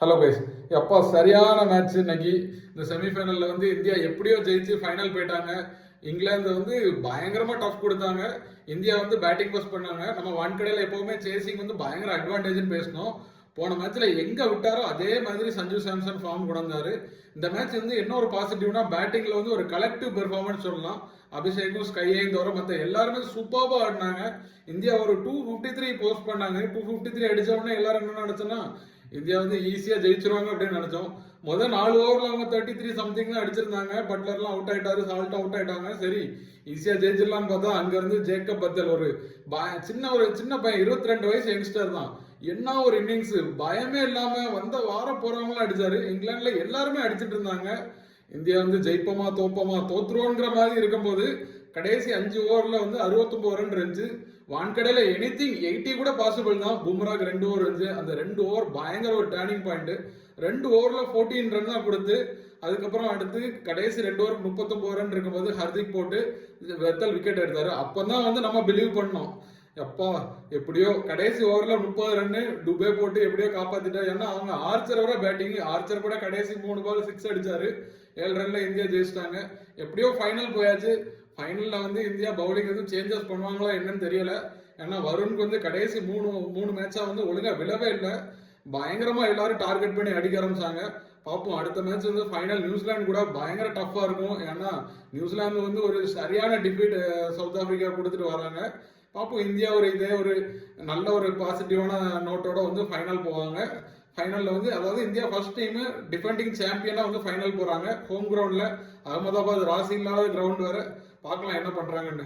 Hello guys, எப்பா சரியான match இன்னைக்கு. இந்த செமிஃபைனலில் வந்து இந்தியா எப்படியோ ஜெயிச்சு ஃபைனல் போயிட்டாங்க. இங்கிலாந்து வந்து பயங்கரமாக டஃப் கொடுத்தாங்க. இந்தியா வந்து பேட்டிங் பஸ் பண்ணாங்க. நம்ம வான்கடையில் எப்போவுமே சேசிங் வந்து பயங்கர அட்வான்டேஜ்னு பேசணும். போன மேட்ச்சில் எங்கே விட்டாரோ அதே மாதிரி சஞ்சு சாம்சன் ஃபார்ம் கொண்டு வந்தார். இந்த மேட்ச் வந்து என்ன ஒரு பாசிட்டிவ்னா பேட்டிங்கில் வந்து ஒரு கலெக்டிவ் பெர்ஃபார்மன்ஸ் சொல்லலாம். அபிஷேக்கும் ஸ்கையையும் தவிர மற்ற எல்லாருமே சூப்பராக ஆடினாங்க. இந்தியா ஒரு 253 போஸ்ட் பண்ணாங்க. 253 அடித்த உடனே எல்லாரும் என்ன நினச்சோன்னா இந்தியா வந்து ஈஸியாக ஜெயிச்சிருவாங்க அப்படின்னு நினைச்சோம். முதல் 4 ஓவரில் அவங்க 33 சம்திங் தான் அடிச்சிருந்தாங்க. பட்லர்லாம் அவுட் ஆயிட்டாரு, சால்ட் அவுட் ஆயிட்டாங்க. சரி ஈஸியாக ஜெயிச்சிடலான்னு பார்த்தா அங்கேருந்து ஜேக்கப் பத்தல் ஒரு சின்ன பையன், 22 வயசு யங்ஸ்டர் தான். என்ன ஒரு இன்னிங்ஸ், பயமே இல்லாமல் வந்த போறவங்களும் அடிச்சாரு. இங்கிலாந்துல எல்லாருமே அடிச்சிட்டு இருந்தாங்க. இந்தியா வந்து ஜெயிப்போமா தோப்போமா, தோத்துருவோங்கிற மாதிரி இருக்கும்போது கடைசி 5 ஓவரில் வந்து 69 ரன் இருந்துச்சு. வான்கடையில் எனிதிங் 80 கூட பாசிபிள் தான். பும்ராக்கு 2 ஓவர் இருந்துச்சு. அந்த 2 ஓவர் பயங்கர ஒரு டேர்னிங் பாயிண்ட். 2 ஓவரில் 14 ரன் தான் கொடுத்து அதுக்கப்புறம் அடுத்து கடைசி 2 ஓவர் 39 ரன் இருக்கும்போது ஹர்திக் போட்டு வெத்தல் விக்கெட் எடுத்தாரு. அப்பதான் வந்து நம்ம பிலீவ் பண்ணோம், எப்பா எப்படியோ கடைசி ஓவரில் 30 ரன்னு டுபே போட்டு எப்படியோ காப்பாத்திட்டாரு. ஏன்னா அவங்க ஆர்ச்சரோட பேட்டிங், ஆர்ச்சர் கூட கடைசி 3 பால் 6 அடிச்சாரு. 7 ரன்ல இந்தியா ஜெயிச்சிட்டாங்க. எப்படியோ ஃபைனல் போயாச்சு. ஃபைனலில் வந்து இந்தியா பவுலிங் எதுவும் சேஞ்சஸ் பண்ணுவாங்களா என்னன்னு தெரியல. ஏன்னா வருணுக்கு வந்து கடைசி மூணு மேட்சாக வந்து ஒழுங்காக விழவே இல்லை. பயங்கரமாக எல்லாரும் டார்கெட் பண்ணி அடிக்க ஆரம்பிச்சாங்க. பார்ப்போம், அடுத்த மேட்ச் வந்து ஃபைனல் நியூசிலாந்து கூட பயங்கர டஃப்பாக இருக்கும். ஏன்னா நியூசிலாந்து வந்து ஒரு சரியான டிஃபீட் சவுத் ஆப்பிரிக்கா கொடுத்துட்டு வராங்க. பார்ப்போம், இந்தியா ஒரு நல்ல ஒரு பாசிட்டிவான நோட்டோட வந்து ஃபைனல் போவாங்க. ஃபைனலில் வந்து அதாவது இந்தியா ஃபர்ஸ்ட் டைம் டிஃபெண்டிங் சாம்பியனாக வந்து ஃபைனல் போகிறாங்க. ஹோம் கிரவுண்டில், அகமதாபாத் ராசி இல்லாத கிரவுண்ட் வேறு. பார்க்கலாம் என்ன பண்ணுறாங்கன்னு.